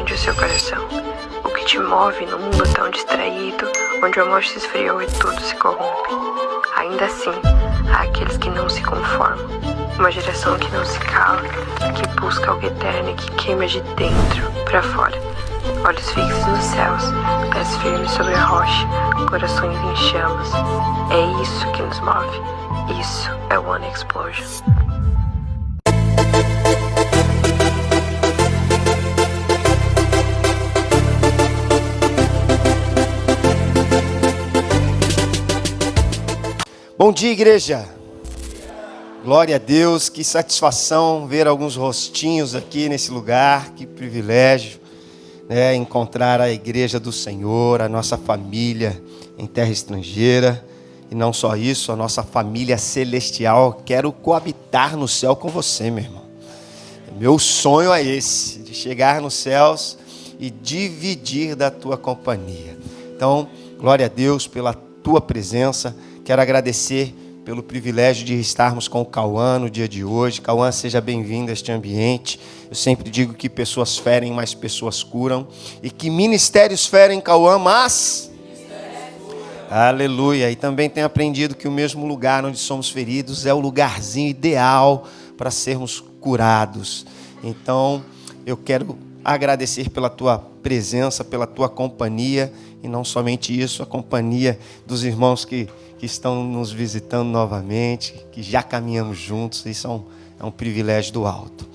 acende o seu coração? O que te move no mundo tão distraído, onde o amor se esfriou e tudo se corrompe? Ainda assim, há aqueles que não se conformam. Uma geração que não se cala, que busca algo eterno e que queima de dentro para fora. Olhos fixos nos céus, pés firmes sobre a rocha, corações em chamas. É isso que nos move. Isso é One Explosion. Bom dia, igreja. Glória a Deus, que satisfação ver alguns rostinhos aqui nesse lugar, que privilégio, né, encontrar a igreja do Senhor, a nossa família em terra estrangeira, e não só isso, a nossa família celestial. Quero coabitar no céu com você, meu irmão. Meu sonho é esse, de chegar nos céus e dividir da tua companhia. Então, glória a Deus pela tua presença. Quero agradecer pelo privilégio de estarmos com o Cauã no dia de hoje. Cauã, seja bem-vindo a este ambiente. Eu sempre digo que pessoas ferem, mas pessoas curam. E que ministérios ferem, Cauã, mas... Aleluia. E também tenho aprendido que o mesmo lugar onde somos feridos é o lugarzinho ideal para sermos curados. Então, eu quero agradecer pela tua presença, pela tua companhia. E não somente isso, a companhia dos irmãos que estão nos visitando novamente, que já caminhamos juntos. Isso é um privilégio do alto.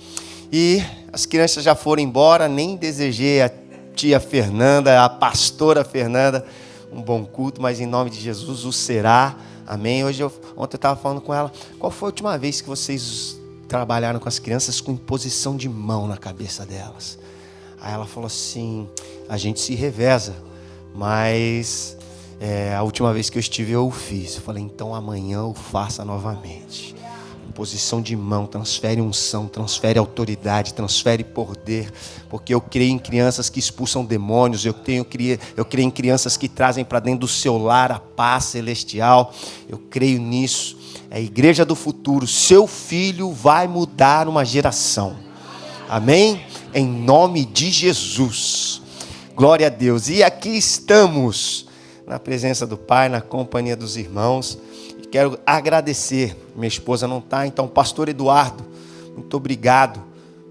E as crianças já foram embora, nem desejei a tia Fernanda, a pastora Fernanda, um bom culto, mas em nome de Jesus o será. Amém? Ontem eu estava falando com ela, qual foi a última vez que vocês trabalharam com as crianças com imposição de mão na cabeça delas? Aí ela falou assim, a gente se reveza, mas a última vez que eu estive eu o fiz. Eu falei, então amanhã eu faça novamente. Imposição de mão, transfere unção, transfere autoridade, transfere poder, porque eu creio em crianças que expulsam demônios, eu creio em crianças que trazem para dentro do seu lar a paz celestial. Eu creio nisso. É a igreja do futuro. Seu filho vai mudar uma geração. Amém? Em nome de Jesus. Glória a Deus. E aqui estamos na presença do Pai, na companhia dos irmãos. E quero agradecer. Minha esposa não está, então, pastor Eduardo, muito obrigado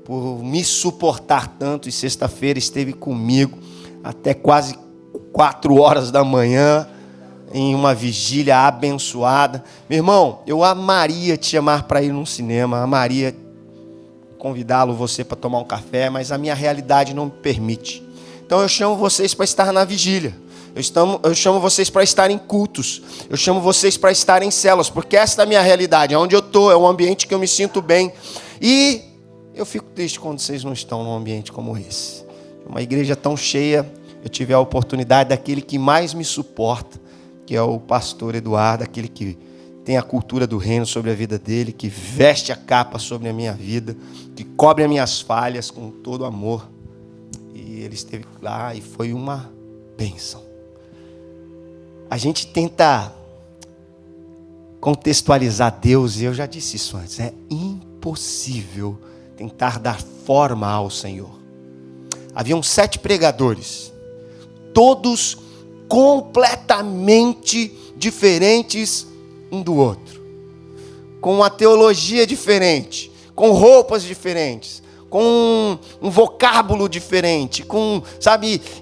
por me suportar tanto. E sexta-feira esteve comigo até quase 4 horas da manhã, em uma vigília abençoada. Meu irmão, eu amaria te chamar para ir num cinema, amaria convidá-lo você para tomar um café, mas a minha realidade não me permite. Então eu chamo vocês para estar na vigília. Eu chamo vocês para estar em cultos. Eu chamo vocês para estar em células, porque esta é a minha realidade. Onde eu estou é um ambiente que eu me sinto bem. E eu fico triste quando vocês não estão num ambiente como esse. Uma igreja tão cheia, eu tive a oportunidade daquele que mais me suporta, que é o pastor Eduardo, aquele que tem a cultura do reino sobre a vida dele, que veste a capa sobre a minha vida, que cobre as minhas falhas com todo amor. E ele esteve lá e foi uma bênção. A gente tenta contextualizar Deus, e eu já disse isso antes, é impossível tentar dar forma ao Senhor. Haviam 7 pregadores, todos completamente diferentes um do outro, com uma teologia diferente, com roupas diferentes, com um vocábulo diferente, com,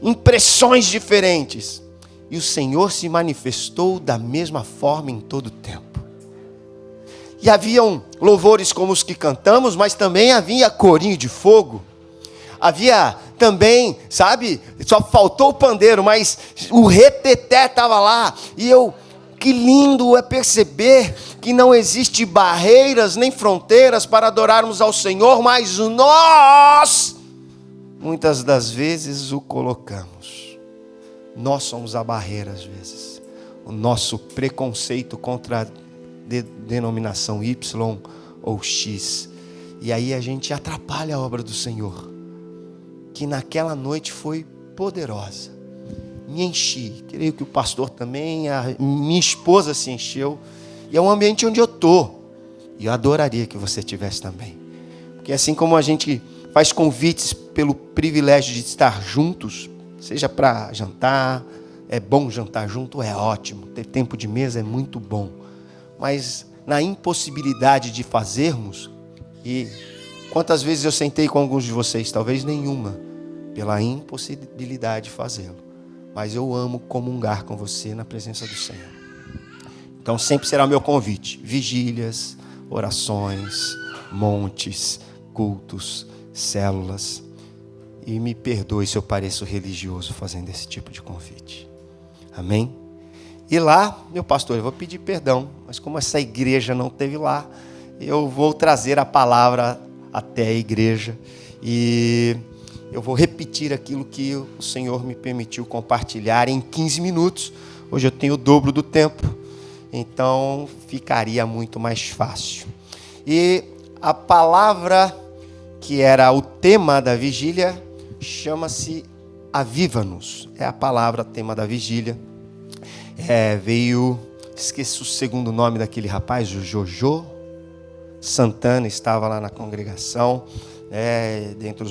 impressões diferentes. E o Senhor se manifestou da mesma forma em todo o tempo. E haviam louvores como os que cantamos, mas também havia corinho de fogo. Havia também, só faltou o pandeiro, mas o reteté estava lá. E que lindo é perceber que não existe barreiras nem fronteiras para adorarmos ao Senhor, mas nós, muitas das vezes, o colocamos. Nós somos a barreira às vezes. O nosso preconceito contra a denominação Y ou X. E aí a gente atrapalha a obra do Senhor, que naquela noite foi poderosa. Me enchi, creio que o pastor também, a minha esposa se encheu. E é um ambiente onde eu estou. E eu adoraria que você estivesse também. Porque assim como a gente faz convites pelo privilégio de estar juntos, seja para jantar. É bom jantar junto, é ótimo. Ter tempo de mesa é muito bom. Mas na impossibilidade de fazermos, e quantas vezes eu sentei com alguns de vocês? Talvez nenhuma, pela impossibilidade de fazê-lo. Mas eu amo comungar com você na presença do Senhor. Então sempre será meu convite: vigílias, orações, montes, cultos, células. E me perdoe se eu pareço religioso fazendo esse tipo de convite. Amém? E lá, meu pastor, eu vou pedir perdão, mas como essa igreja não teve lá, eu vou trazer a palavra até a igreja e eu vou repetir aquilo que o Senhor me permitiu compartilhar em 15 minutos. Hoje eu tenho o dobro do tempo, então ficaria muito mais fácil. E a palavra que era o tema da vigília chama-se Aviva-nos. É a palavra tema da vigília. Esqueci o segundo nome daquele rapaz, o Jojo Santana, estava lá na congregação, dentro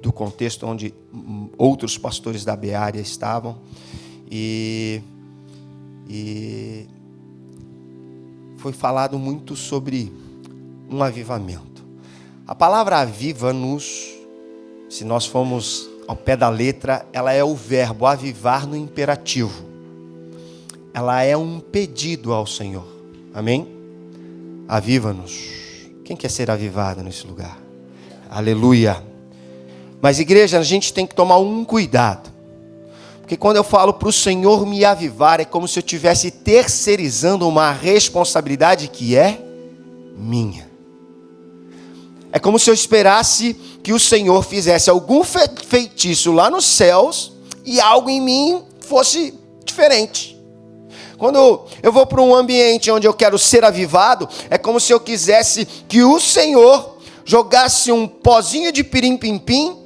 do contexto onde outros pastores da Beária estavam, e foi falado muito sobre um avivamento. A palavra aviva-nos, se nós formos ao pé da letra, ela é o verbo avivar no imperativo. Ela é um pedido ao Senhor. Amém? Aviva-nos. Quem quer ser avivado nesse lugar? Aleluia. Mas igreja, a gente tem que tomar um cuidado. Porque quando eu falo para o Senhor me avivar, é como se eu estivesse terceirizando uma responsabilidade que é minha. É como se eu esperasse que o Senhor fizesse algum feitiço lá nos céus e algo em mim fosse diferente. Quando eu vou para um ambiente onde eu quero ser avivado, é como se eu quisesse que o Senhor jogasse um pozinho de pirim-pim-pim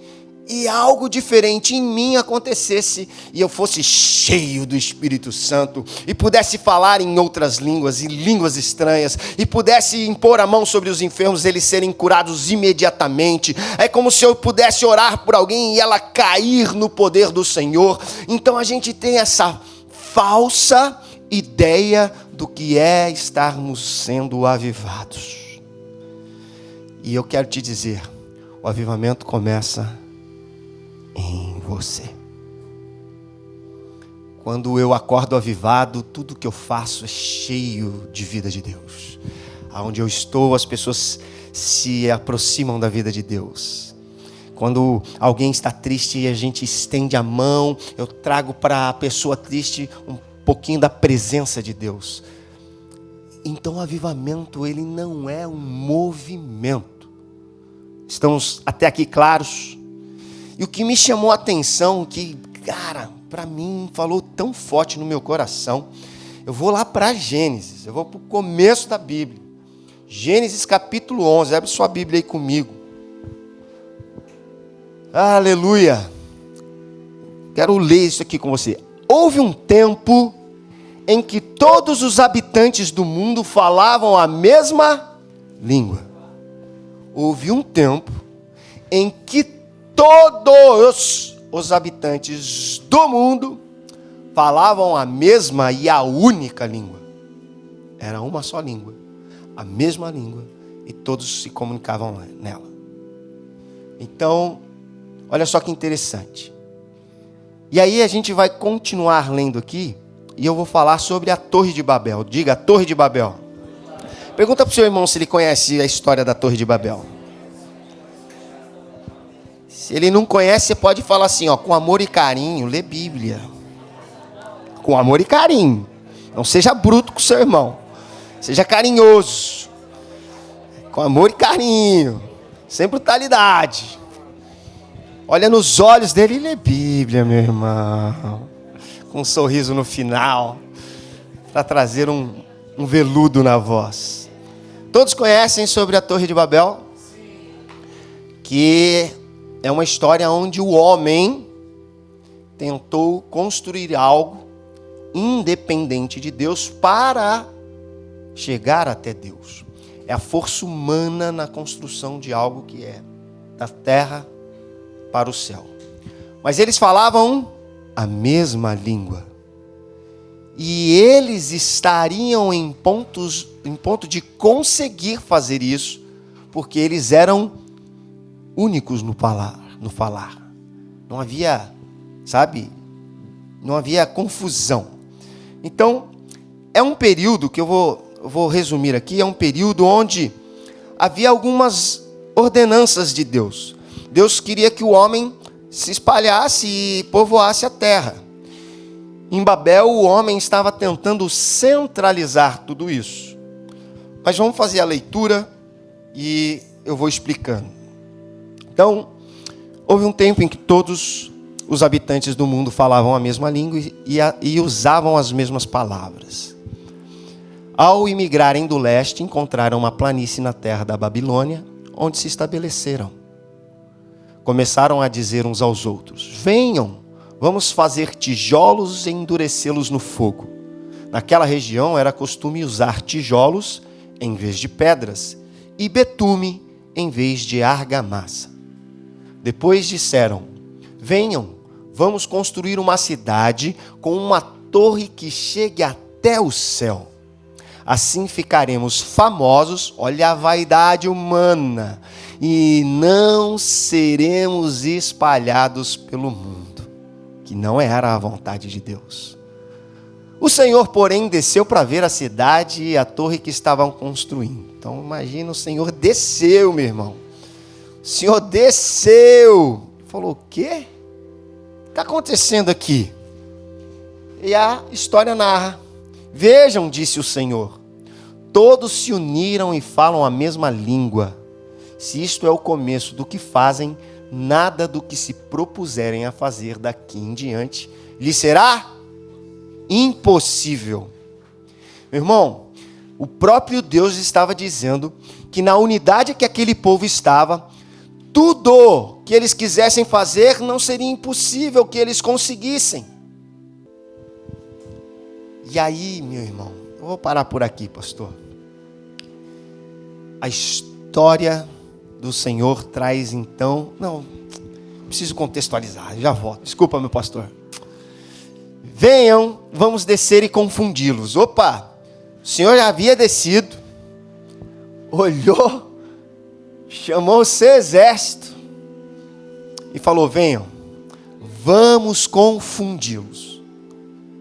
e algo diferente em mim acontecesse e eu fosse cheio do Espírito Santo e pudesse falar em outras línguas, em línguas estranhas, e pudesse impor a mão sobre os enfermos, eles serem curados imediatamente. É como se eu pudesse orar por alguém e ela cair no poder do Senhor. Então a gente tem essa falsa ideia do que é estarmos sendo avivados. E eu quero te dizer, o avivamento começa em você. Quando eu acordo avivado, tudo que eu faço é cheio de vida de Deus. Aonde eu estou, as pessoas se aproximam da vida de Deus. Quando alguém está triste e a gente estende a mão, eu trago para a pessoa triste um pouquinho da presença de Deus. Então o avivamento, ele não é um movimento. Estamos até aqui claros? E o que me chamou a atenção, que, cara, para mim falou tão forte no meu coração, eu vou lá para Gênesis, eu vou para o começo da Bíblia. Gênesis capítulo 11, abre sua Bíblia aí comigo. Aleluia. Quero ler isso aqui com você. Houve um tempo em que todos os habitantes do mundo falavam a mesma língua. Houve um tempo em que todos os habitantes do mundo falavam a mesma e a única língua. Era uma só língua, a mesma língua, e todos se comunicavam nela. Então, olha só que interessante. E aí a gente vai continuar lendo aqui, e eu vou falar sobre a Torre de Babel. Diga, a Torre de Babel. Pergunta para o seu irmão se ele conhece a história da Torre de Babel. Se ele não conhece, você pode falar assim, ó, com amor e carinho, lê Bíblia. Com amor e carinho. Não seja bruto com o seu irmão. Seja carinhoso. Com amor e carinho. Sem brutalidade. Olha nos olhos dele e lê Bíblia, meu irmão. Com um sorriso no final. Para trazer um veludo na voz. Todos conhecem sobre a Torre de Babel? Que é uma história onde o homem tentou construir algo independente de Deus para chegar até Deus. É a força humana na construção de algo que é da terra para o céu. Mas eles falavam a mesma língua. E eles estariam em ponto de conseguir fazer isso, porque eles eram únicos no falar. Não havia, não havia confusão. Então, é um período que eu vou resumir aqui, é um período onde havia algumas ordenanças de Deus. Deus queria que o homem se espalhasse e povoasse a terra. Em Babel, o homem estava tentando centralizar tudo isso. Mas vamos fazer a leitura e eu vou explicando. Então, houve um tempo em que todos os habitantes do mundo falavam a mesma língua e usavam as mesmas palavras. Ao imigrarem do leste, encontraram uma planície na terra da Babilônia, onde se estabeleceram. Começaram a dizer uns aos outros: venham, vamos fazer tijolos e endurecê-los no fogo. Naquela região era costume usar tijolos em vez de pedras e betume em vez de argamassa. Depois disseram: venham, vamos construir uma cidade com uma torre que chegue até o céu. Assim ficaremos famosos, olha a vaidade humana, e não seremos espalhados pelo mundo, que não era a vontade de Deus. O Senhor, porém, desceu para ver a cidade e a torre que estavam construindo. Então, imagina, o Senhor desceu, meu irmão. O Senhor desceu. Falou: o quê? O que está acontecendo aqui? E a história narra: vejam, disse o Senhor, todos se uniram e falam a mesma língua. Se isto é o começo do que fazem, nada do que se propuserem a fazer daqui em diante lhe será impossível. Meu irmão, o próprio Deus estava dizendo que na unidade que aquele povo estava, tudo que eles quisessem fazer não seria impossível que eles conseguissem. E aí, meu irmão, eu vou parar por aqui, pastor. A história do Senhor traz então... Não, preciso contextualizar, já volto. Desculpa, meu pastor. Venham, vamos descer e confundi-los. Opa, o Senhor já havia descido, olhou, chamou o seu exército e falou: venham, vamos confundi-los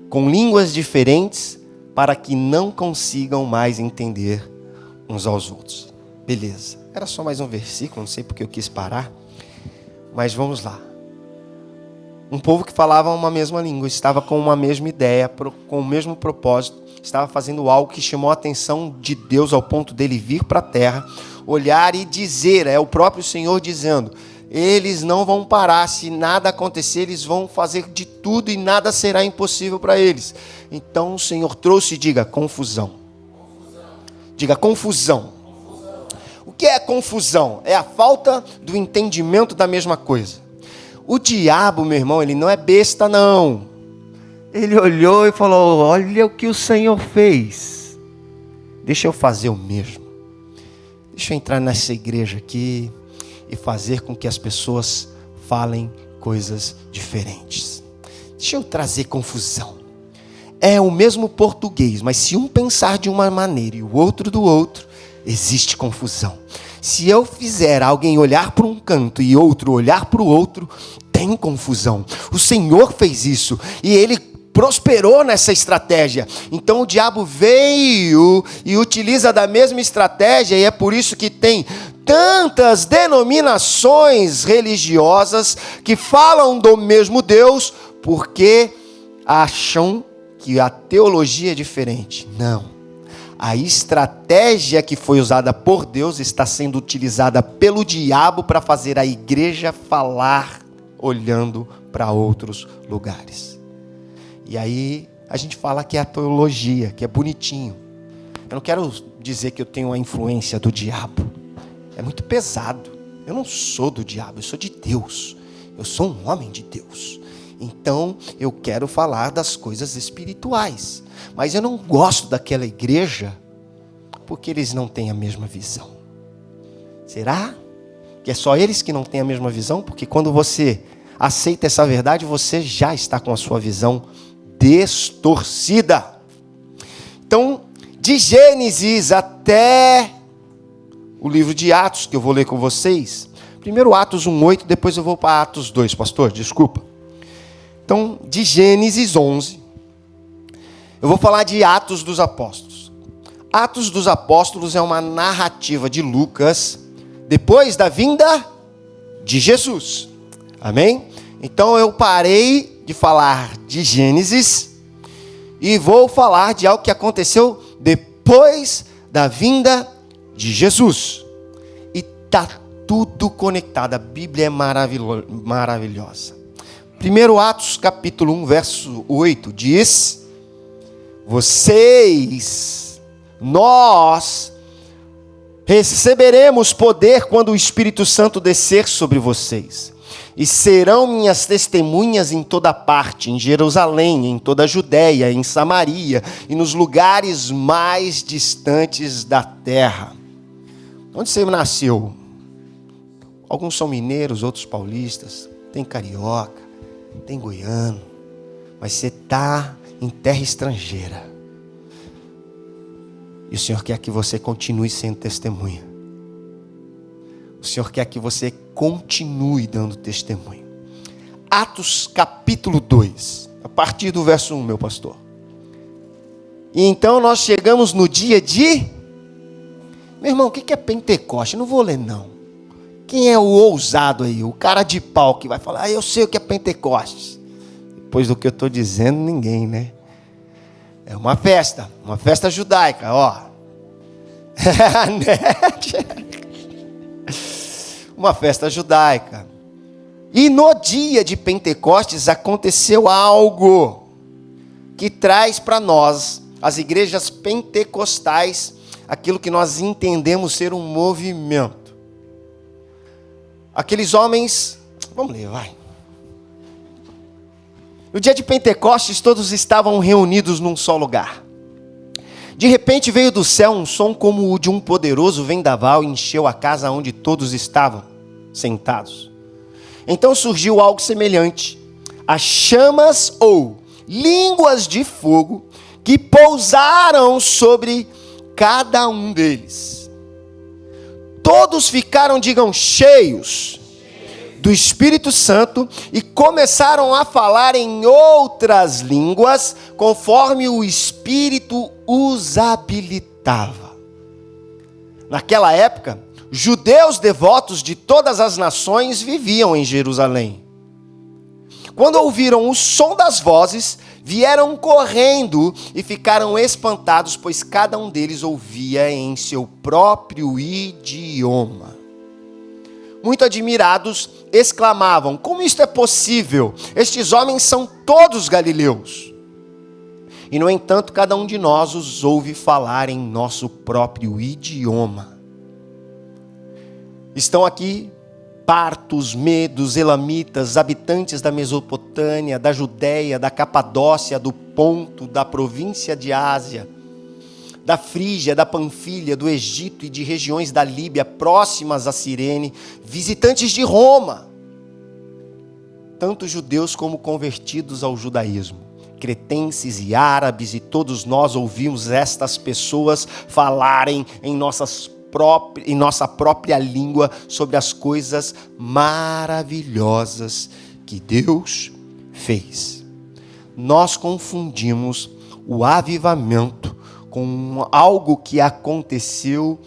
com línguas diferentes para que não consigam mais entender uns aos outros. Beleza, era só mais um versículo, não sei porque eu quis parar, mas vamos lá. Um povo que falava uma mesma língua, estava com uma mesma ideia, com o mesmo propósito, estava fazendo algo que chamou a atenção de Deus ao ponto dele vir para a terra, olhar e dizer, é o próprio Senhor dizendo: eles não vão parar, se nada acontecer, eles vão fazer de tudo e nada será impossível para eles. Então o Senhor trouxe, diga, confusão. Diga, confusão. O que é confusão? É a falta do entendimento da mesma coisa. O diabo, meu irmão, ele não é besta, não. Ele olhou e falou: olha o que o Senhor fez. Deixa eu fazer o mesmo. Deixa eu entrar nessa igreja aqui e fazer com que as pessoas falem coisas diferentes. Deixa eu trazer confusão. É o mesmo português, mas se um pensar de uma maneira e o outro do outro, existe confusão. Se eu fizer alguém olhar para um canto e outro olhar para o outro, tem confusão. O Senhor fez isso e Ele prosperou nessa estratégia. Então o diabo veio e utiliza da mesma estratégia, e é por isso que tem tantas denominações religiosas que falam do mesmo Deus, porque acham que a teologia é diferente. Não. A estratégia que foi usada por Deus está sendo utilizada pelo diabo para fazer a igreja falar olhando para outros lugares. E aí a gente fala que é a teologia, que é bonitinho. Eu não quero dizer que eu tenho a influência do diabo. É muito pesado. Eu não sou do diabo, eu sou de Deus. Eu sou um homem de Deus. Então eu quero falar das coisas espirituais. Mas eu não gosto daquela igreja porque eles não têm a mesma visão. Será? que é só eles que não têm a mesma visão, porque quando você aceita essa verdade, você já está com a sua visão distorcida. Então, de Gênesis até o livro de Atos, que eu vou ler com vocês. Primeiro Atos 1:8, depois eu vou para Atos 2, pastor, desculpa. Então, de Gênesis 11, eu vou falar de Atos dos Apóstolos. Atos dos Apóstolos é uma narrativa de Lucas, depois da vinda de Jesus. Amém? Então, eu parei de falar de Gênesis e vou falar de algo que aconteceu depois da vinda de Jesus. E está tudo conectado. A Bíblia é maravilhosa. 1 Atos capítulo 1, verso 8 diz: nós receberemos poder quando o Espírito Santo descer sobre vocês. E serão minhas testemunhas em toda parte, em Jerusalém, em toda a Judéia, em Samaria e nos lugares mais distantes da terra. Onde você nasceu? Alguns são mineiros, outros paulistas, tem carioca, tem goiano, mas você está em terra estrangeira. E o Senhor quer que você continue sendo testemunha. O Senhor quer que você continue dando testemunho. Atos capítulo 2, a partir do verso 1, meu pastor. E então nós chegamos no dia de... Meu irmão, o que é Pentecoste? Não vou ler não. Quem é o ousado aí? O cara de pau que vai falar, eu sei o que é Pentecoste. Depois do que eu estou dizendo, ninguém, né? É uma festa judaica, ó. Uma festa judaica. E no dia de Pentecostes aconteceu algo que traz para nós, as igrejas pentecostais, aquilo que nós entendemos ser um movimento. Aqueles homens, vamos ler, vai. No dia de Pentecostes, todos estavam reunidos num só lugar. De repente veio do céu um som como o de um poderoso vendaval e encheu a casa onde todos estavam sentados. Então surgiu algo semelhante a chamas ou línguas de fogo que pousaram sobre cada um deles. Todos ficaram, digam, cheios do Espírito Santo e começaram a falar em outras línguas, conforme o Espírito os habilitava. Naquela época, judeus devotos de todas as nações viviam em Jerusalém. Quando ouviram o som das vozes, vieram correndo e ficaram espantados, pois cada um deles ouvia em seu próprio idioma. Muito admirados, exclamavam: como isto é possível? Estes homens são todos galileus. E no entanto, cada um de nós os ouve falar em nosso próprio idioma. Estão aqui partos, medos, elamitas, habitantes da Mesopotâmia, da Judéia, da Capadócia, do Ponto, da província de Ásia, da Frígia, da Panfilha, do Egito e de regiões da Líbia próximas a Cirene, visitantes de Roma, tanto judeus como convertidos ao judaísmo, cretenses e árabes, e todos nós ouvimos estas pessoas falarem em nossa própria língua sobre as coisas maravilhosas que Deus fez. Nós confundimos o avivamento com algo que aconteceu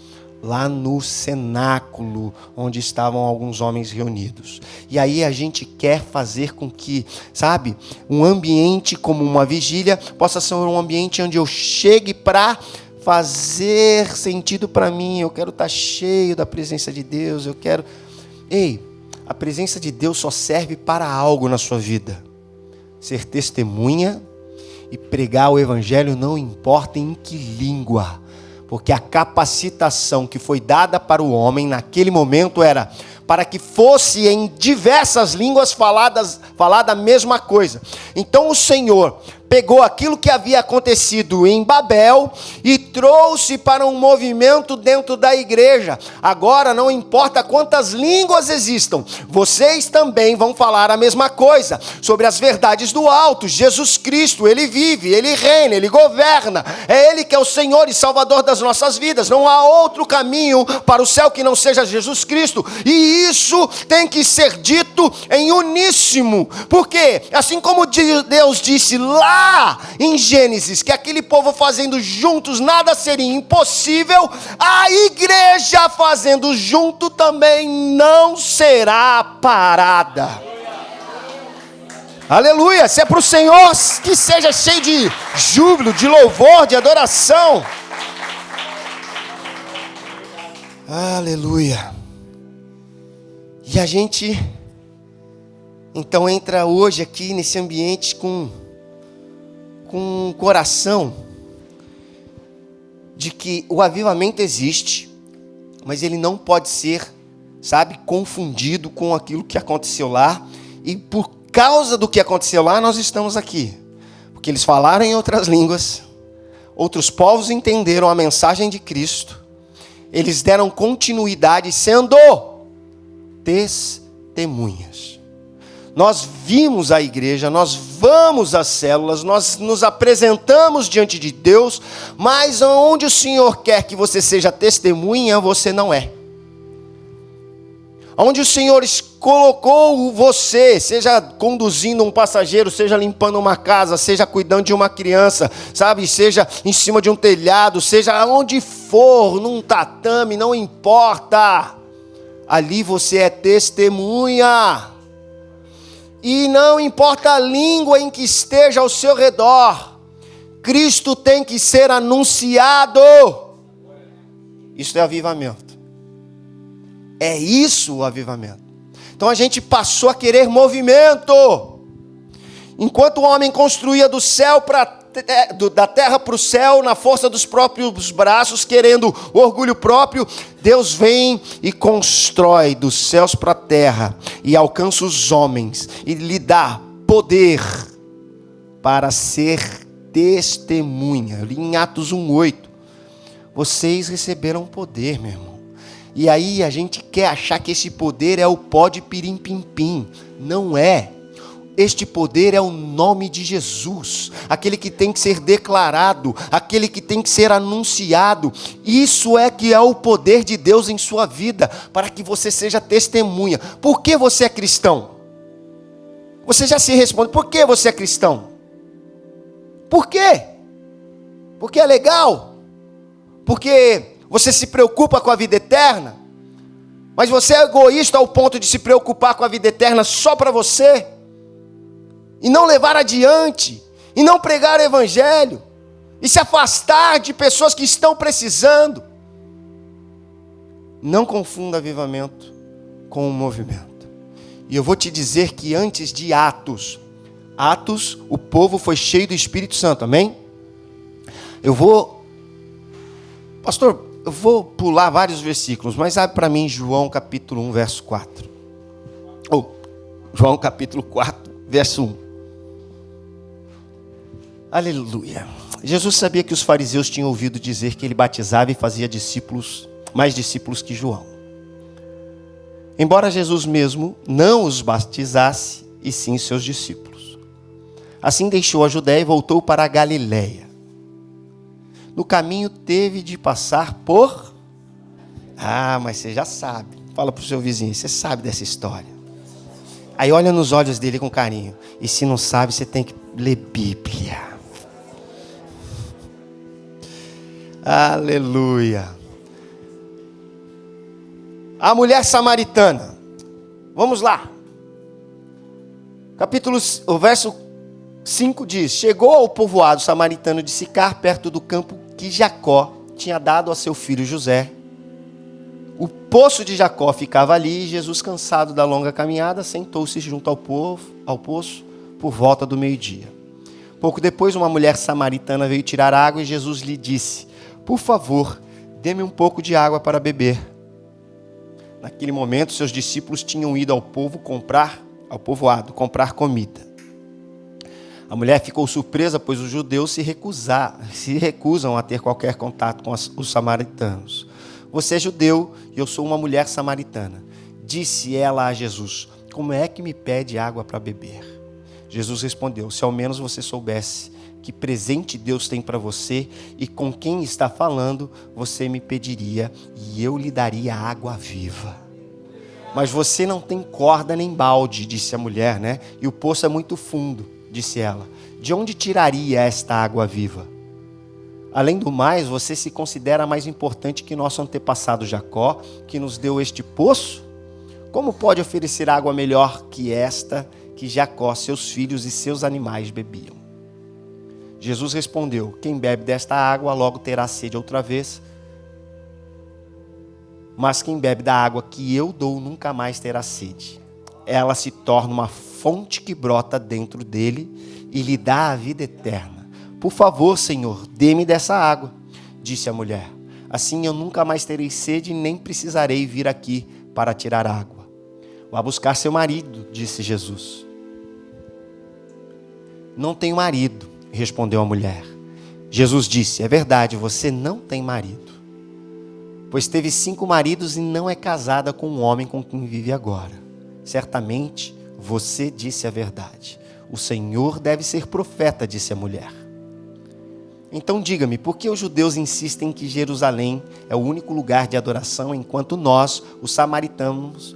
lá no cenáculo, onde estavam alguns homens reunidos. E aí a gente quer fazer com que, sabe, um ambiente como uma vigília possa ser um ambiente onde eu chegue para fazer sentido para mim. Eu quero estar cheio da presença de Deus, eu quero... Ei, a presença de Deus só serve para algo na sua vida: ser testemunha e pregar o evangelho, não importa em que língua, porque a capacitação que foi dada para o homem naquele momento era para que fosse em diversas línguas falada a mesma coisa. Então o Senhor pegou aquilo que havia acontecido em Babel e trouxe para um movimento dentro da igreja. Agora não importa quantas línguas existam, vocês também vão falar a mesma coisa, sobre as verdades do alto. Jesus Cristo, Ele vive, Ele reina, Ele governa, é Ele que é o Senhor e Salvador das nossas vidas. Não há outro caminho para o céu que não seja Jesus Cristo, e isso tem que ser dito em uníssono, porque assim como Deus disse lá em Gênesis, que aquele povo fazendo juntos nada seria impossível, a igreja fazendo junto também não será parada. Aleluia, se é para o Senhor, que seja cheio de júbilo, de louvor, de adoração. Aleluia. E a gente então entra hoje aqui nesse ambiente com um coração de que o avivamento existe, mas ele não pode ser, confundido com aquilo que aconteceu lá. E por causa do que aconteceu lá, nós estamos aqui. Porque eles falaram em outras línguas, outros povos entenderam a mensagem de Cristo, eles deram continuidade sendo testemunhas. Nós vimos a igreja, nós vamos às células, nós nos apresentamos diante de Deus, mas onde o Senhor quer que você seja testemunha, você não é. Onde o Senhor colocou você, seja conduzindo um passageiro, seja limpando uma casa, seja cuidando de uma criança, seja em cima de um telhado, seja aonde for, num tatame, não importa. Ali você é testemunha. E não importa a língua em que esteja ao seu redor, Cristo tem que ser anunciado. Isso é avivamento. É isso o avivamento. Então a gente passou a querer movimento. Enquanto o homem construía do céu da terra para o céu, na força dos próprios braços, querendo orgulho próprio, Deus vem e constrói dos céus para a terra, e alcança os homens, e lhe dá poder para ser testemunha. Eu li em Atos 1:8, vocês receberam poder, meu irmão. E aí a gente quer achar que esse poder é o pó de pirim-pim-pim. Não é. Este poder é o nome de Jesus, aquele que tem que ser declarado, aquele que tem que ser anunciado. Isso é que é o poder de Deus em sua vida, para que você seja testemunha. Por que você é cristão? Você já se responde, por que você é cristão? Por quê? Porque é legal? Porque você se preocupa com a vida eterna? Mas você é egoísta ao ponto de se preocupar com a vida eterna só para você? E não levar adiante, e não pregar o evangelho, e se afastar de pessoas que estão precisando. Não confunda avivamento com um movimento. E eu vou te dizer que antes de Atos, o povo foi cheio do Espírito Santo, amém? Pastor, eu vou pular vários versículos, mas abre para mim João capítulo 1, verso 4. João capítulo 4, verso 1. Aleluia. Jesus sabia que os fariseus tinham ouvido dizer que ele batizava e fazia mais discípulos que João. Embora Jesus mesmo não os batizasse, e sim seus discípulos. Assim deixou a Judéia e voltou para a Galiléia. No caminho teve de passar por... mas você já sabe. Fala para o seu vizinho, você sabe dessa história. Aí olha nos olhos dele com carinho. E se não sabe, você tem que ler Bíblia. Aleluia. A mulher samaritana. Vamos lá. O verso 5 diz: chegou ao povoado samaritano de Sicar, perto do campo que Jacó tinha dado a seu filho José. O poço de Jacó ficava ali, e Jesus, cansado da longa caminhada, sentou-se junto ao poço por volta do meio-dia. Pouco depois, uma mulher samaritana veio tirar água, e Jesus lhe disse: por favor, dê-me um pouco de água para beber. Naquele momento, seus discípulos tinham ido ao povoado comprar comida. A mulher ficou surpresa, pois os judeus se recusam a ter qualquer contato com os samaritanos. Você é judeu e eu sou uma mulher samaritana. Disse ela a Jesus: como é que me pede água para beber? Jesus respondeu: se ao menos você soubesse que presente Deus tem para você e com quem está falando, você me pediria e eu lhe daria água viva. Mas você não tem corda nem balde, disse a mulher, né? E o poço é muito fundo, disse ela. De onde tiraria esta água viva? Além do mais, você se considera mais importante que nosso antepassado Jacó, que nos deu este poço? Como pode oferecer água melhor que esta, que Jacó, seus filhos e seus animais bebiam? Jesus respondeu: quem bebe desta água logo terá sede outra vez, mas quem bebe da água que eu dou nunca mais terá sede. Ela se torna uma fonte que brota dentro dele e lhe dá a vida eterna. Por favor, Senhor, dê-me dessa água, disse a mulher. Assim eu nunca mais terei sede e nem precisarei vir aqui para tirar água. Vá buscar seu marido, disse Jesus. Não tenho marido, respondeu a mulher. Jesus disse: é verdade, você não tem marido, pois teve 5 maridos e não é casada com um homem com quem vive agora. Certamente você disse a verdade. O Senhor deve ser profeta, disse a mulher. Então diga-me, por que os judeus insistem que Jerusalém é o único lugar de adoração, enquanto nós, os samaritanos,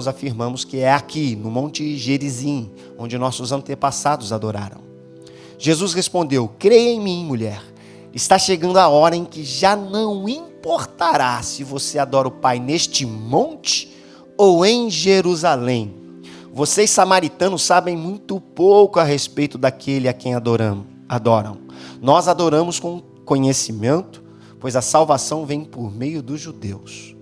afirmamos que é aqui, no Monte Gerizim, onde nossos antepassados adoraram? Jesus respondeu: creia em mim, mulher. Está chegando a hora em que já não importará se você adora o Pai neste monte ou em Jerusalém. Vocês samaritanos sabem muito pouco a respeito daquele a quem adoram. Nós adoramos com conhecimento, pois a salvação vem por meio dos judeus.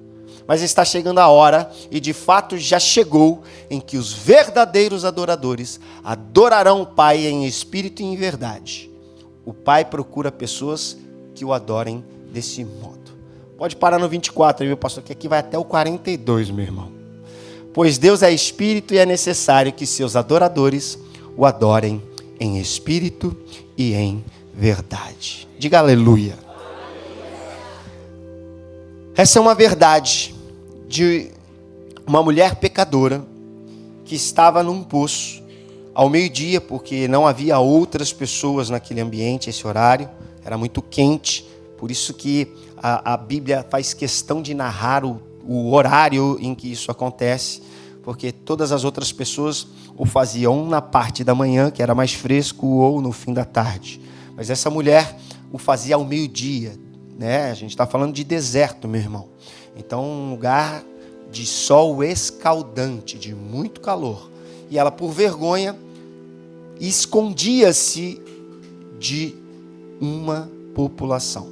Mas está chegando a hora, e de fato já chegou, em que os verdadeiros adoradores adorarão o Pai em espírito e em verdade. O Pai procura pessoas que o adorem desse modo. Pode parar no 24, meu pastor, que aqui vai até o 42, meu irmão. Pois Deus é espírito e é necessário que seus adoradores o adorem em espírito e em verdade. Diga aleluia. Essa é uma verdade de uma mulher pecadora que estava num poço ao meio-dia, porque não havia outras pessoas naquele ambiente, esse horário era muito quente, por isso que a Bíblia faz questão de narrar o horário em que isso acontece, porque todas as outras pessoas o faziam na parte da manhã, que era mais fresco, ou no fim da tarde. Mas essa mulher o fazia ao meio-dia, né? A gente está falando de deserto, meu irmão. Então, um lugar de sol escaldante, de muito calor. E ela, por vergonha, escondia-se de uma população.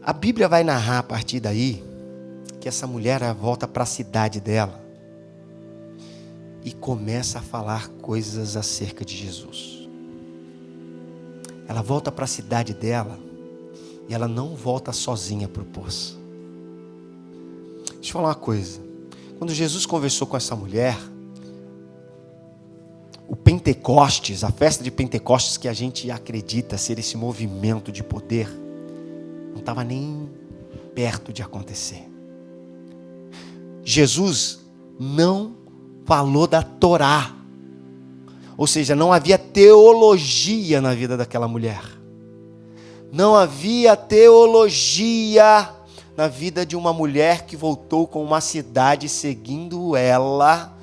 A Bíblia vai narrar a partir daí que essa mulher volta para a cidade dela e começa a falar coisas acerca de Jesus. Ela volta para a cidade dela e ela não volta sozinha para o poço. Deixa eu falar uma coisa. Quando Jesus conversou com essa mulher, o Pentecostes, a festa de Pentecostes que a gente acredita ser esse movimento de poder, não estava nem perto de acontecer. Jesus não falou da Torá, ou seja, não havia teologia na vida daquela mulher. Não havia teologia na vida de uma mulher que voltou com uma cidade seguindo ela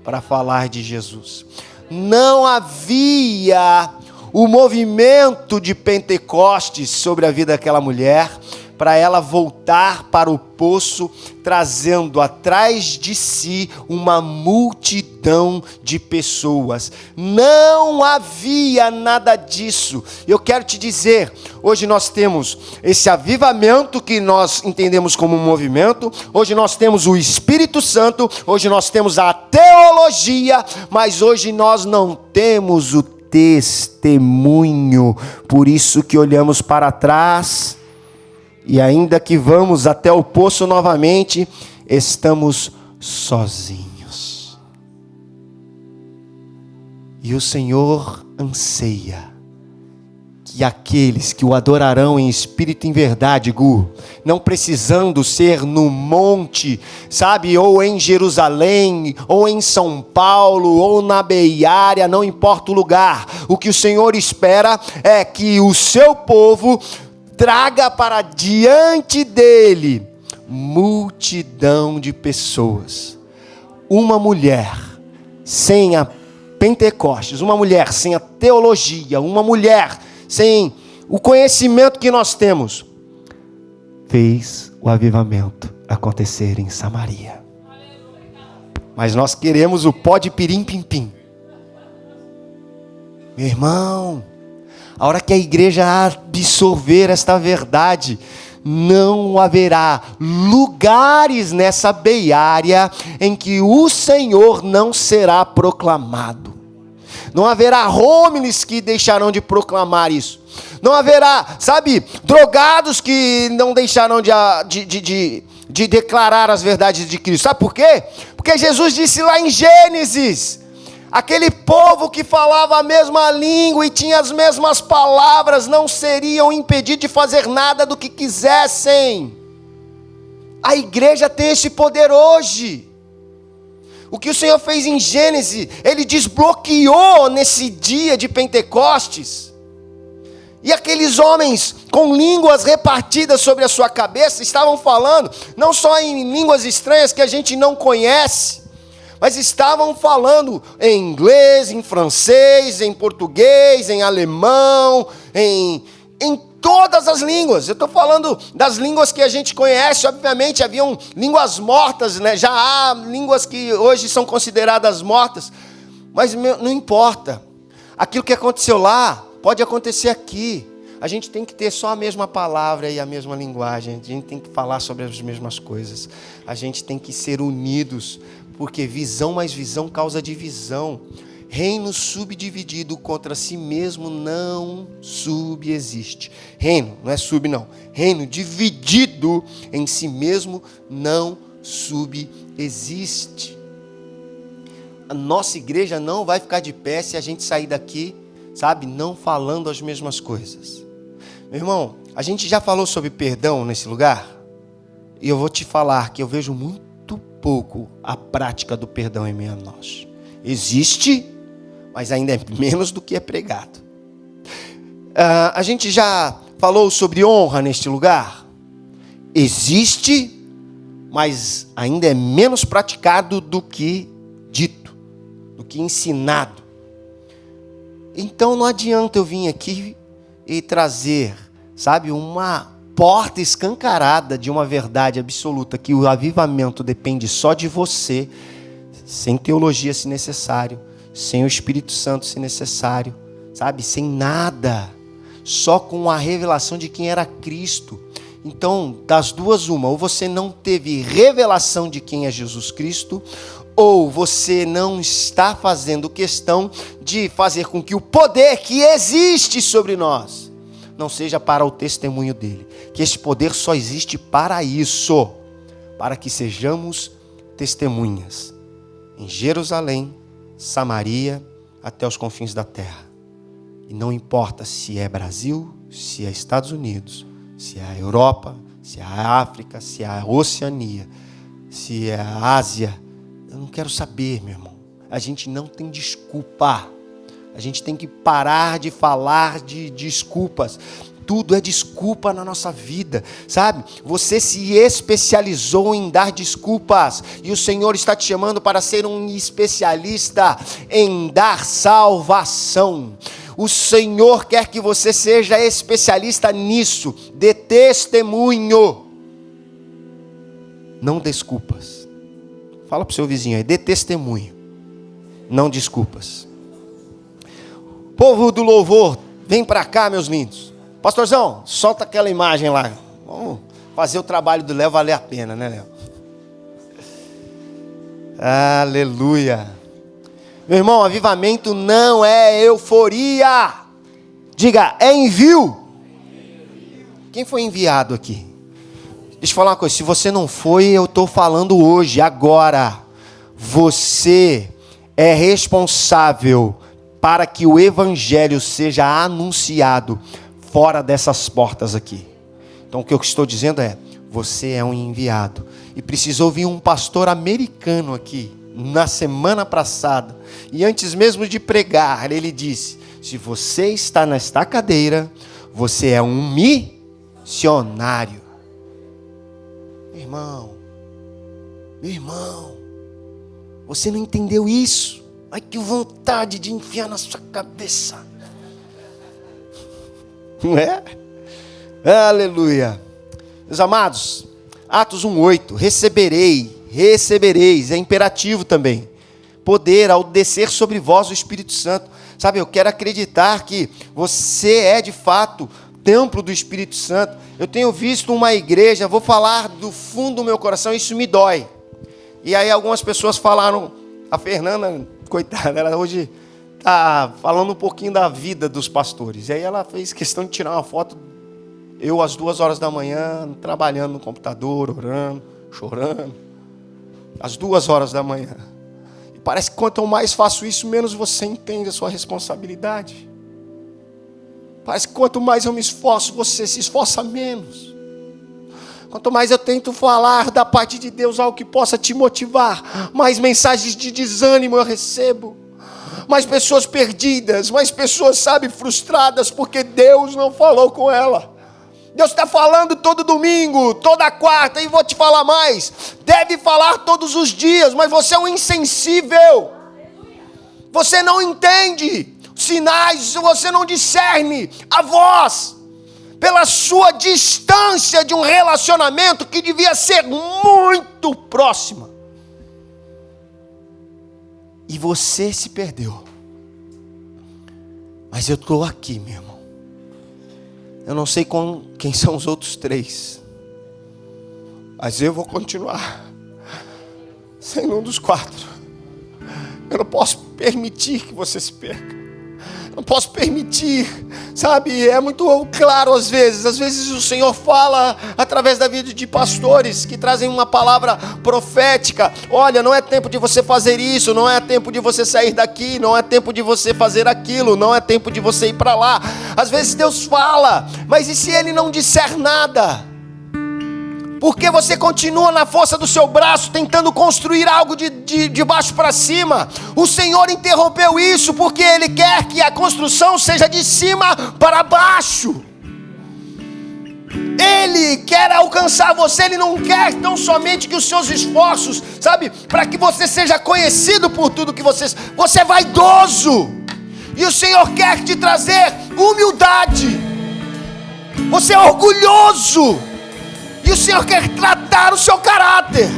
para falar de Jesus. Não havia o movimento de Pentecostes sobre a vida daquela mulher, para ela voltar para o poço, trazendo atrás de si uma multidão de pessoas. Não havia nada disso. Eu quero te dizer, hoje nós temos esse avivamento que nós entendemos como um movimento, hoje nós temos o Espírito Santo, hoje nós temos a teologia, mas hoje nós não temos o testemunho. Por isso que olhamos para trás, e ainda que vamos até o poço novamente, estamos sozinhos. E o Senhor anseia que aqueles que o adorarão em espírito e em verdade, Gu, não precisando ser no monte, sabe, ou em Jerusalém, ou em São Paulo, ou na Beiárea, não importa o lugar, o que o Senhor espera é que o seu povo traga para diante dele multidão de pessoas. Uma mulher sem a Pentecostes, uma mulher sem a teologia, uma mulher sem o conhecimento que nós temos, fez o avivamento acontecer em Samaria. Mas nós queremos o pó de pirim-pim-pim. Meu irmão, a hora que a igreja absorver esta verdade, não haverá lugares nessa Beiárea em que o Senhor não será proclamado. Não haverá homens que deixarão de proclamar isso. Não haverá, sabe, drogados que não deixarão de declarar as verdades de Cristo. Sabe por quê? Porque Jesus disse lá em Gênesis, aquele povo que falava a mesma língua e tinha as mesmas palavras não seriam impedidos de fazer nada do que quisessem. A igreja tem esse poder hoje. O que o Senhor fez em Gênesis, Ele desbloqueou nesse dia de Pentecostes. E aqueles homens com línguas repartidas sobre a sua cabeça estavam falando, não só em línguas estranhas que a gente não conhece, mas estavam falando em inglês, em francês, em português, em alemão, em todas as línguas. Eu estou falando das línguas que a gente conhece. Obviamente haviam línguas mortas, né? Já há línguas que hoje são consideradas mortas, mas não importa. Aquilo que aconteceu lá pode acontecer aqui. A gente tem que ter só a mesma palavra e a mesma linguagem. A gente tem que falar sobre as mesmas coisas. A gente tem que ser unidos, porque visão mais visão causa divisão. Reino subdividido contra si mesmo não subexiste. Reino, não é sub não. Reino dividido em si mesmo não subexiste. A nossa igreja não vai ficar de pé se a gente sair daqui, sabe, não falando as mesmas coisas. Meu irmão, a gente já falou sobre perdão nesse lugar? E eu vou te falar que eu vejo muito pouco a prática do perdão em meio a nós. Existe, mas ainda é menos do que é pregado. A gente já falou sobre honra neste lugar? Existe, mas ainda é menos praticado do que dito, do que ensinado. Então não adianta eu vir aqui e trazer, sabe, uma porta escancarada de uma verdade absoluta, que o avivamento depende só de você, sem teologia se necessário, sem o Espírito Santo se necessário, sabe, sem nada, só com a revelação de quem era Cristo. Então, das duas uma, ou você não teve revelação de quem é Jesus Cristo, ou você não está fazendo questão de fazer com que o poder que existe sobre nós não seja para o testemunho dele. Que esse poder só existe para isso, para que sejamos testemunhas em Jerusalém, Samaria, até os confins da terra. E não importa se é Brasil, se é Estados Unidos, se é a Europa, se é a África, se é a Oceania, se é a Ásia. Eu não quero saber, meu irmão. A gente não tem desculpa. A gente tem que parar de falar de desculpas. Tudo é desculpa na nossa vida, sabe? Você se especializou em dar desculpas. E o Senhor está te chamando para ser um especialista em dar salvação. O Senhor quer que você seja especialista nisso. Dê testemunho. Não desculpas. Fala para o seu vizinho aí, dê testemunho, não desculpas. Povo do louvor, vem para cá, meus lindos. Pastorzão, solta aquela imagem lá. Vamos fazer o trabalho do Léo valer a pena, né, Léo? Aleluia. Meu irmão, avivamento não é euforia. Diga, é envio. Quem foi enviado aqui? Deixa eu falar uma coisa, se você não foi, eu estou falando hoje, agora. Você é responsável para que o evangelho seja anunciado fora dessas portas aqui. Então o que eu estou dizendo é, você é um enviado. E precisou vir um pastor americano aqui, na semana passada, e antes mesmo de pregar, ele disse, se você está nesta cadeira, você é um missionário. Meu irmão, você não entendeu isso? Ai, que vontade de enfiar na sua cabeça. Não é? Aleluia. Meus amados, Atos 1:8, recebereis, é imperativo também. Poder ao descer sobre vós o Espírito Santo. Sabe, eu quero acreditar que você é de fato templo do Espírito Santo. Eu tenho visto uma igreja, vou falar do fundo do meu coração, isso me dói. E aí algumas pessoas falaram, a Fernanda, coitada, ela hoje está falando um pouquinho da vida dos pastores. E aí ela fez questão de tirar uma foto, eu às 2h da manhã, trabalhando no computador, orando, chorando, às 2h da manhã. E parece que quanto mais faço isso, menos você entende a sua responsabilidade. Parece que quanto mais eu me esforço, você se esforça menos. Quanto mais eu tento falar da parte de Deus, algo que possa te motivar, mais mensagens de desânimo eu recebo. Mais pessoas perdidas, mais pessoas, frustradas, porque Deus não falou com ela. Deus está falando todo domingo, toda quarta, e vou te falar mais. Deve falar todos os dias, mas você é um insensível. Você não entende sinais, você não discerne a voz, pela sua distância de um relacionamento que devia ser muito próximo. E você se perdeu. Mas eu estou aqui, meu irmão. Eu não sei quem são os outros 3. Mas eu vou continuar sendo um dos 4. Eu não posso permitir que você se perca. Não posso permitir, é muito claro às vezes o Senhor fala através da vida de pastores que trazem uma palavra profética. Olha, não é tempo de você fazer isso, não é tempo de você sair daqui, não é tempo de você fazer aquilo, não é tempo de você ir para lá. Às vezes Deus fala, mas e se Ele não disser nada? Porque você continua na força do seu braço tentando construir algo de baixo para cima. O Senhor interrompeu isso porque Ele quer que a construção seja de cima para baixo. Ele quer alcançar você. Ele não quer tão somente que os seus esforços, para que você seja conhecido por tudo que você é vaidoso. E o Senhor quer te trazer humildade. Você é orgulhoso. E o Senhor quer tratar o seu caráter.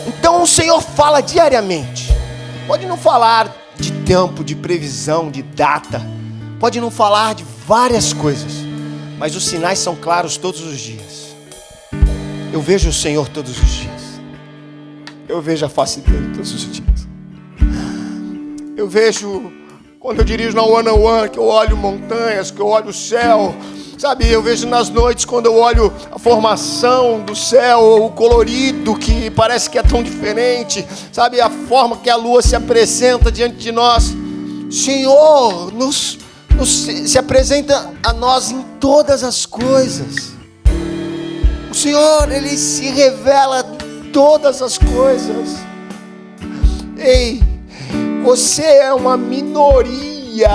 Então o Senhor fala diariamente. Pode não falar de tempo, de previsão, de data. Pode não falar de várias coisas. Mas os sinais são claros todos os dias. Eu vejo o Senhor todos os dias. Eu vejo a face dele todos os dias. Eu vejo, quando eu dirijo na one-on-one, que eu olho montanhas, que eu olho o céu. Eu vejo nas noites, quando eu olho a formação do céu, o colorido que parece que é tão diferente, a forma que a lua se apresenta diante de nós. O Senhor se apresenta a nós em todas as coisas. O Senhor, Ele se revela em todas as coisas. Ei, você é uma minoria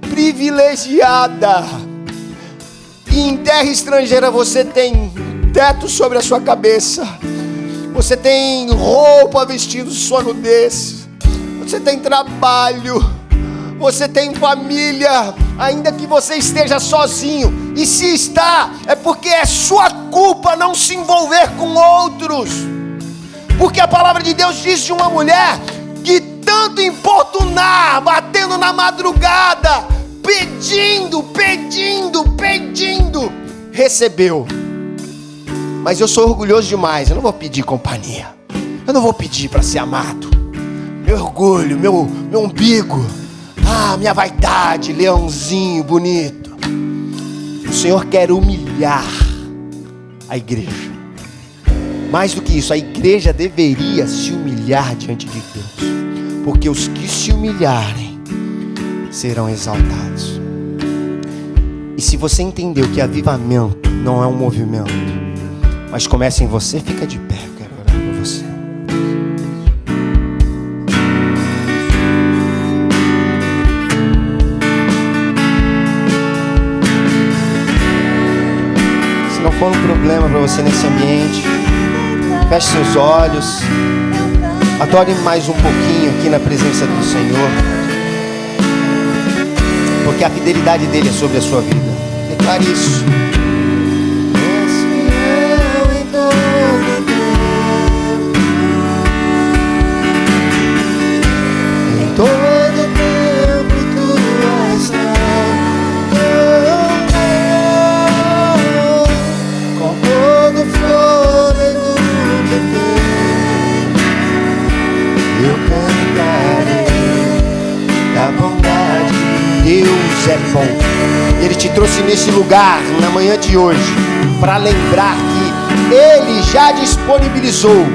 privilegiada. E em terra estrangeira você tem teto sobre a sua cabeça. Você tem roupa vestindo sua nudez. Você tem trabalho. Você tem família. Ainda que você esteja sozinho. E se está, é porque é sua culpa não se envolver com outros. Porque a palavra de Deus diz de uma mulher que tanto importunar, batendo na madrugada, pedindo, recebeu. Mas eu sou orgulhoso demais, eu não vou pedir companhia. Eu não vou pedir para ser amado. Meu orgulho, meu umbigo, minha vaidade, leãozinho bonito. O Senhor quer humilhar a igreja. Mais do que isso, a igreja deveria se humilhar diante de Deus. porque os que se humilharem serão exaltados. E se você entendeu que avivamento não é um movimento, mas começa em você, fica de pé, eu quero orar por você. Se não for um problema para você nesse ambiente, feche seus olhos, adore mais um pouquinho aqui na presença do Senhor, porque a fidelidade dele é sobre a sua vida. Declare isso. Em todo tempo tu és com todo fôlego que tenho, eu cantarei da bondade. Deus é bom. Ele te trouxe nesse lugar na manhã de hoje para lembrar que Ele já disponibilizou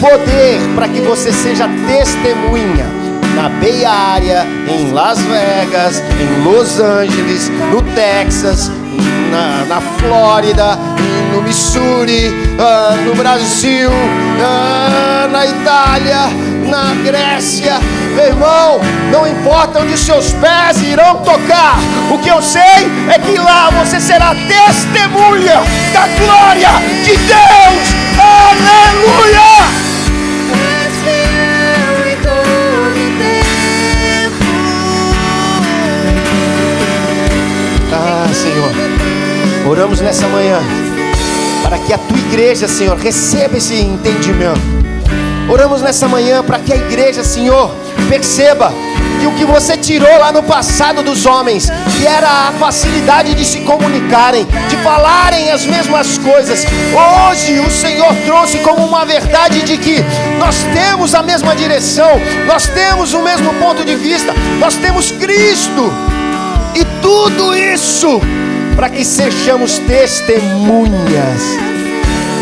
poder para que você seja testemunha na Bay Area, em Las Vegas, em Los Angeles, no Texas, na Flórida, no Missouri, no Brasil, na Itália, na Grécia. Meu irmão, não importa onde os seus pés irão tocar, o que eu sei é que lá você será testemunha da glória de Deus. Aleluia! Ah, Senhor, oramos nessa manhã para que a tua igreja, Senhor, receba esse entendimento. Oramos nessa manhã para que a igreja, Senhor, perceba que o que você tirou lá no passado dos homens, que era a facilidade de se comunicarem, de falarem as mesmas coisas, hoje o Senhor trouxe como uma verdade de que nós temos a mesma direção, nós temos o mesmo ponto de vista, nós temos Cristo, e tudo isso para que sejamos testemunhas,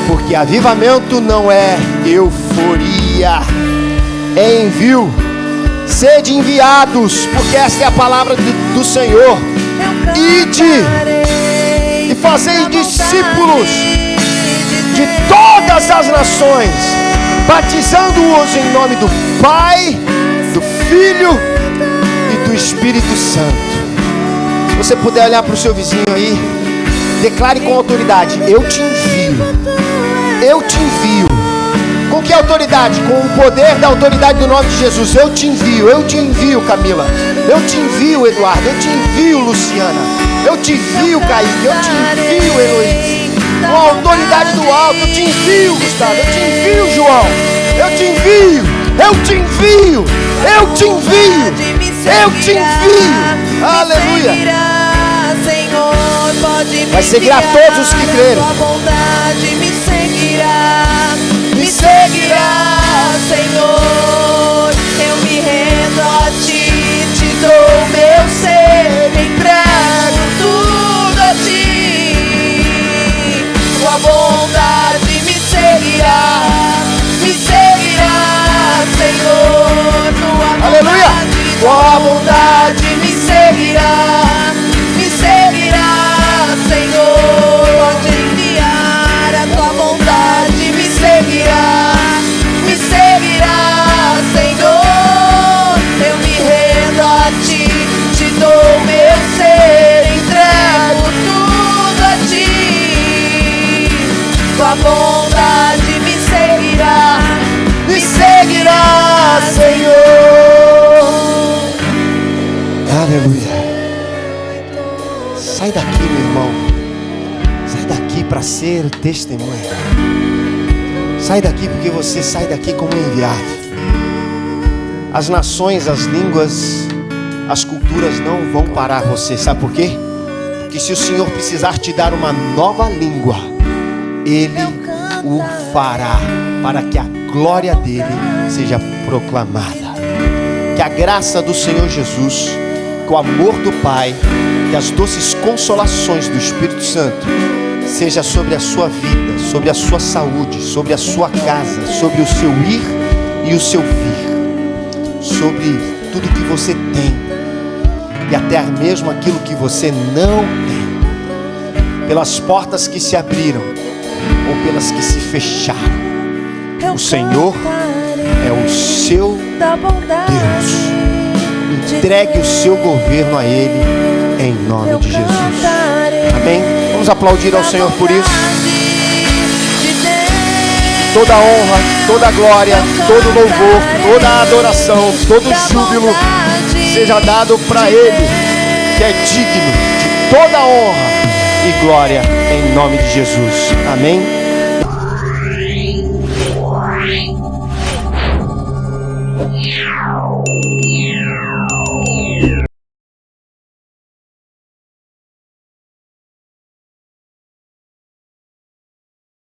porque avivamento não é euforia, é envio. Sede enviados, porque esta é a palavra do Senhor. Ide e fazei discípulos de todas as nações, batizando-os em nome do Pai, do Filho e do Espírito Santo. Se você puder olhar para o seu vizinho aí, declare com autoridade: eu te envio. Eu te envio. Com que autoridade? Com o poder da autoridade do nome de Jesus. Eu te envio, Camila. Eu te envio, Eduardo. Eu te envio, Luciana. Eu te envio, Kaique. Eu te envio, Heloísa. Com a autoridade do alto, eu te envio, Gustavo. Eu te envio, João. Eu te envio. Eu te envio. Eu te envio. Eu te envio. Aleluia. Vai seguir a todos os que crerem. Me seguirá, Senhor. Eu me rendo a ti, te dou meu ser, entrego tudo a ti. Tua bondade me seguirá, Senhor. Tua Aleluia. bondade, tua bondade me seguirá, Senhor. Pode enviar a tua bondade, me seguirá, Senhor. Eu me rendo a ti, te dou meu ser, entrego tudo a ti. Tua bondade me seguirá, Senhor. Aleluia. Sai daqui, meu irmão. Sai daqui para ser testemunha. Sai daqui porque você sai daqui como enviado. As nações, as línguas, as culturas não vão parar você. Sabe por quê? Porque se o Senhor precisar te dar uma nova língua, Ele o fará, para que a glória dele seja proclamada. Que a graça do Senhor Jesus, que o amor do Pai, que as doces consolações do Espírito Santo seja sobre a sua vida, sobre a sua saúde, sobre a sua casa, sobre o seu ir e o seu vir, sobre tudo que você tem e até mesmo aquilo que você não tem, pelas portas que se abriram ou pelas que se fecharam. O Senhor é o seu Deus. Entregue o seu governo a Ele em nome de Jesus. Amém? Vamos aplaudir ao Senhor por isso. Toda honra, toda glória, todo louvor, toda adoração, todo júbilo seja dado para Ele, que é digno de toda honra e glória em nome de Jesus. Amém? Yeah.